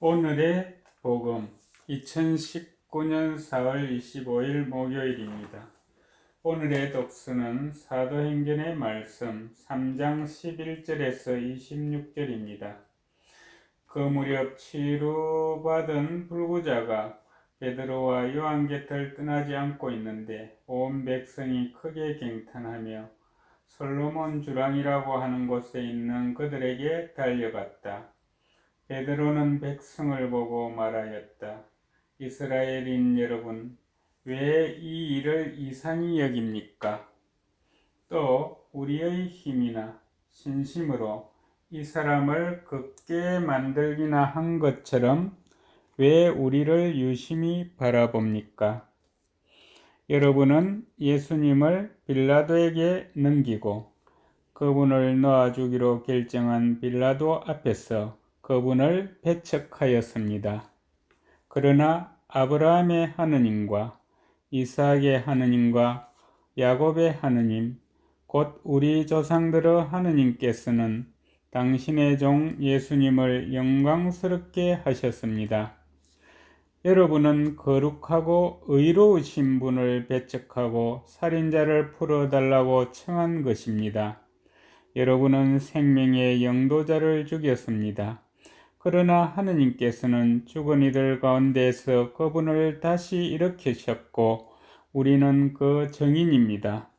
오늘의 복음 2019년 4월 25일 목요일입니다. 오늘의 독서는 사도행전의 말씀 3장 11절에서 26절입니다. 그 무렵 치유받은 불구자가 베드로와 요한 곁을 떠나지 않고 있는데 온 백성이 크게 경탄하며 솔로몬 주랑이라고 하는 곳에 있는 그들에게 달려갔다. 베드로는 백성을 보고 말하였다. 이스라엘인 여러분, 왜 이 일을 이상히 여깁니까? 또 우리의 힘이나 신심으로 이 사람을 걷게 만들기나 한 것처럼 왜 우리를 유심히 바라봅니까? 여러분은 예수님을 빌라도에게 넘기고 그분을 놓아주기로 결정한 빌라도 앞에서 그분을 배척하였습니다. 그러나 아브라함의 하느님과 이삭의 하느님과 야곱의 하느님, 곧 우리 조상들의 하느님께서는 당신의 종 예수님을 영광스럽게 하셨습니다. 여러분은 거룩하고 의로우신 분을 배척하고 살인자를 풀어달라고 청한 것입니다. 여러분은 생명의 영도자를 죽였습니다. 그러나 하느님께서는 죽은 이들 가운데서 그분을 다시 일으키셨고 우리는 그 증인입니다.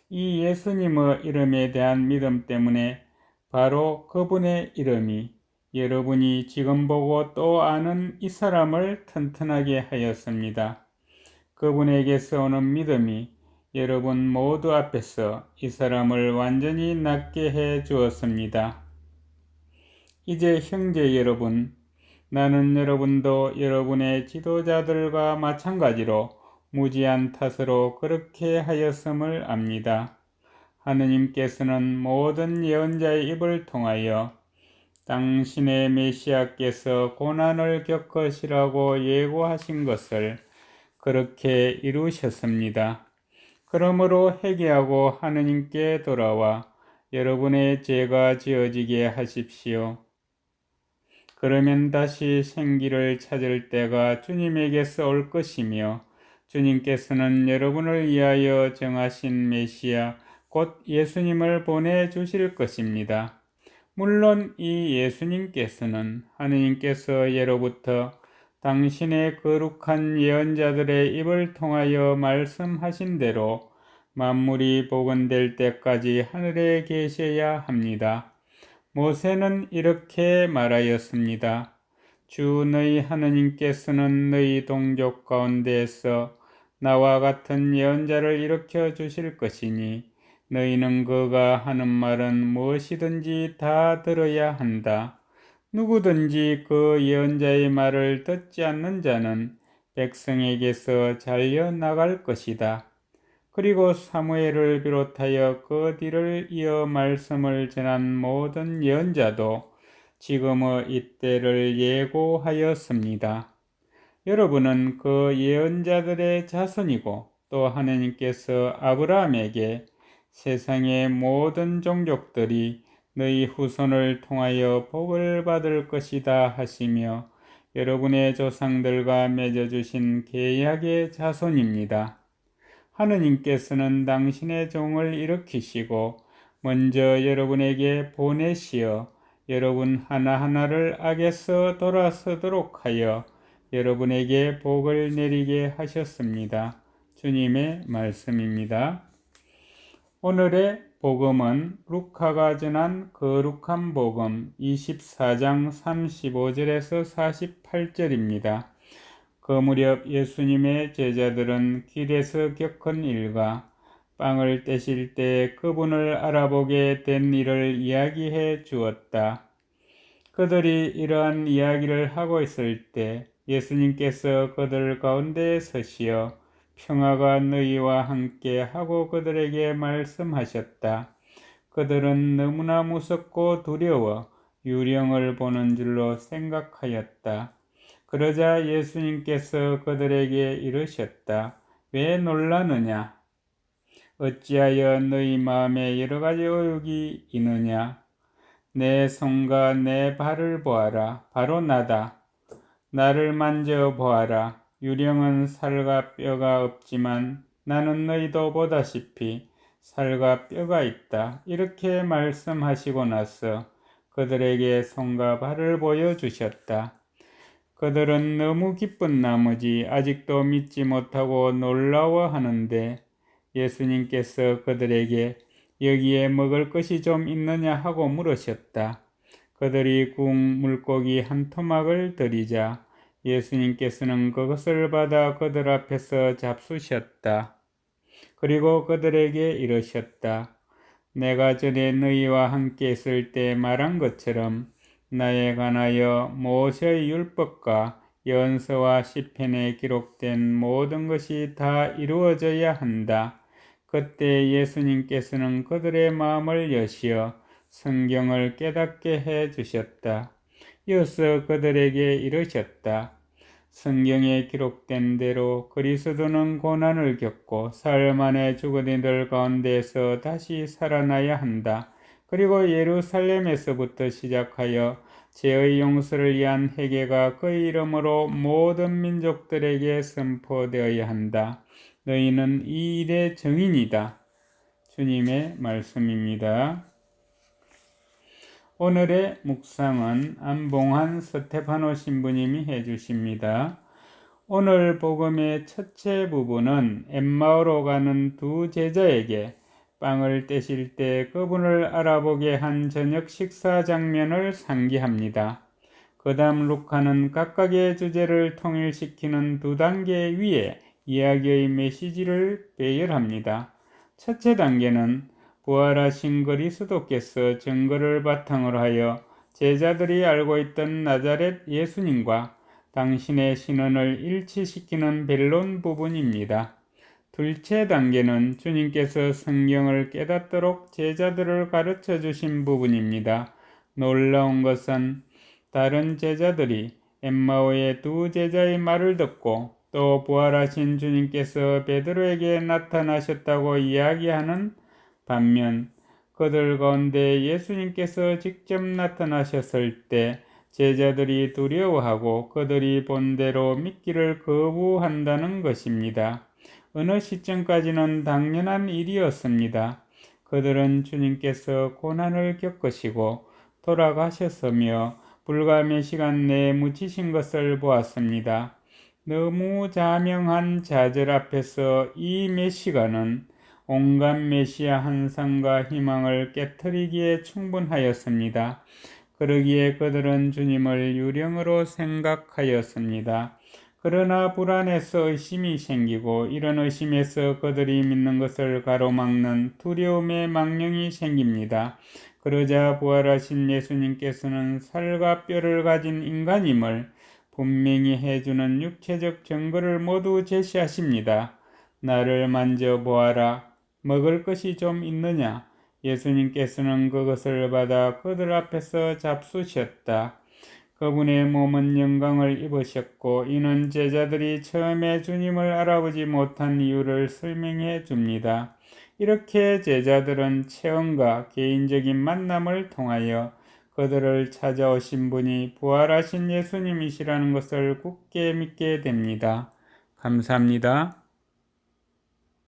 이 예수님의 이름에 대한 믿음 때문에 바로 그분의 이름이 여러분이 지금 보고 또 아는 이 사람을 튼튼하게 하였습니다. 그분에게서 오는 믿음이 여러분 모두 앞에서 이 사람을 완전히 낫게 해 주었습니다. 이제 형제 여러분, 나는 여러분도 여러분의 지도자들과 마찬가지로 무지한 탓으로 그렇게 하였음을 압니다. 하느님께서는 모든 예언자의 입을 통하여 당신의 메시아께서 고난을 겪으시라고 예고하신 것을 그렇게 이루셨습니다. 그러므로 회개하고 하느님께 돌아와 여러분의 죄가 지어지게 하십시오. 그러면 다시 생기를 찾을 때가 주님에게서 올 것이며 주님께서는 여러분을 위하여 정하신 메시아 곧 예수님을 보내주실 것입니다. 물론 이 예수님께서는 하느님께서 예로부터 당신의 거룩한 예언자들의 입을 통하여 말씀하신 대로 만물이 복원될 때까지 하늘에 계셔야 합니다. 모세는 이렇게 말하였습니다. 주 너희 하느님께서는 너희 동족 가운데에서 나와 같은 예언자를 일으켜 주실 것이니 너희는 그가 하는 말은 무엇이든지 다 들어야 한다. 누구든지 그 예언자의 말을 듣지 않는 자는 백성에게서 잘려 나갈 것이다. 그리고 사무엘을 비롯하여 그 뒤를 이어 말씀을 전한 모든 예언자도 지금의 이때를 예고하였습니다. 여러분은 그 예언자들의 자손이고 또 하나님께서 아브라함에게 세상의 모든 종족들이 너희 후손을 통하여 복을 받을 것이다 하시며 여러분의 조상들과 맺어주신 계약의 자손입니다. 하느님께서는 당신의 종을 일으키시고 먼저 여러분에게 보내시어 여러분 하나하나를 악에서 돌아서도록 하여 여러분에게 복을 내리게 하셨습니다. 주님의 말씀입니다. 오늘의 복음은 루카가 전한 거룩한 복음 24장 35절에서 48절입니다. 그 무렵 예수님의 제자들은 길에서 겪은 일과 빵을 떼실 때 그분을 알아보게 된 일을 이야기해 주었다. 그들이 이러한 이야기를 하고 있을 때 예수님께서 그들 가운데 서시어 평화가 너희와 함께 하고 그들에게 말씀하셨다. 그들은 너무나 무섭고 두려워 유령을 보는 줄로 생각하였다. 그러자 예수님께서 그들에게 이르셨다. 왜 놀라느냐? 어찌하여 너희 마음에 여러 가지 의혹이 있느냐? 내 손과 내 발을 보아라. 바로 나다. 나를 만져보아라. 유령은 살과 뼈가 없지만 나는 너희도 보다시피 살과 뼈가 있다. 이렇게 말씀하시고 나서 그들에게 손과 발을 보여주셨다. 그들은 너무 기쁜 나머지 아직도 믿지 못하고 놀라워하는데 예수님께서 그들에게 여기에 먹을 것이 좀 있느냐 하고 물으셨다. 그들이 구운 물고기 한 토막을 드리자 예수님께서는 그것을 받아 그들 앞에서 잡수셨다. 그리고 그들에게 이르셨다. 내가 전에 너희와 함께 있을 때 말한 것처럼 나에 관하여 모세의 율법과 연서와 시편에 기록된 모든 것이 다 이루어져야 한다. 그때 예수님께서는 그들의 마음을 여시어 성경을 깨닫게 해 주셨다. 이어서 그들에게 이르셨다. 성경에 기록된 대로 그리스도는 고난을 겪고 사흘 만에 죽은 이들 가운데서 다시 살아나야 한다. 그리고 예루살렘에서부터 시작하여 죄의 용서를 위한 회개가 그의 이름으로 모든 민족들에게 선포되어야 한다. 너희는 이 일의 증인이다. 주님의 말씀입니다. 오늘의 묵상은 안봉환 스테파노 신부님이 해주십니다. 오늘 복음의 첫째 부분은 엠마오로 가는 두 제자에게 빵을 떼실 때 그분을 알아보게 한 저녁 식사 장면을 상기합니다. 그 다음 루카는 각각의 주제를 통일시키는 두 단계 위에 이야기의 메시지를 배열합니다. 첫째 단계는 부활하신 그리스도께서 증거를 바탕으로 하여 제자들이 알고 있던 나자렛 예수님과 당신의 신원을 일치시키는 변론 부분입니다. 둘째 단계는 주님께서 성경을 깨닫도록 제자들을 가르쳐 주신 부분입니다. 놀라운 것은 다른 제자들이 엠마오의 두 제자의 말을 듣고 또 부활하신 주님께서 베드로에게 나타나셨다고 이야기하는 반면 그들 가운데 예수님께서 직접 나타나셨을 때 제자들이 두려워하고 그들이 본대로 믿기를 거부한다는 것입니다. 어느 시점까지는 당연한 일이었습니다. 그들은 주님께서 고난을 겪으시고 돌아가셨으며 불과 몇 시간 내에 묻히신 것을 보았습니다. 너무 자명한 좌절 앞에서 이 몇 시간은 온갖 메시아 환상과 희망을 깨트리기에 충분하였습니다. 그러기에 그들은 주님을 유령으로 생각하였습니다. 그러나 불안해서 의심이 생기고 이런 의심에서 그들이 믿는 것을 가로막는 두려움의 망령이 생깁니다. 그러자 부활하신 예수님께서는 살과 뼈를 가진 인간임을 분명히 해주는 육체적 증거를 모두 제시하십니다. 나를 만져보아라. 먹을 것이 좀 있느냐? 예수님께서는 그것을 받아 그들 앞에서 잡수셨다. 그분의 몸은 영광을 입으셨고 이는 제자들이 처음에 주님을 알아보지 못한 이유를 설명해 줍니다. 이렇게 제자들은 체험과 개인적인 만남을 통하여 그들을 찾아오신 분이 부활하신 예수님이시라는 것을 굳게 믿게 됩니다. 감사합니다.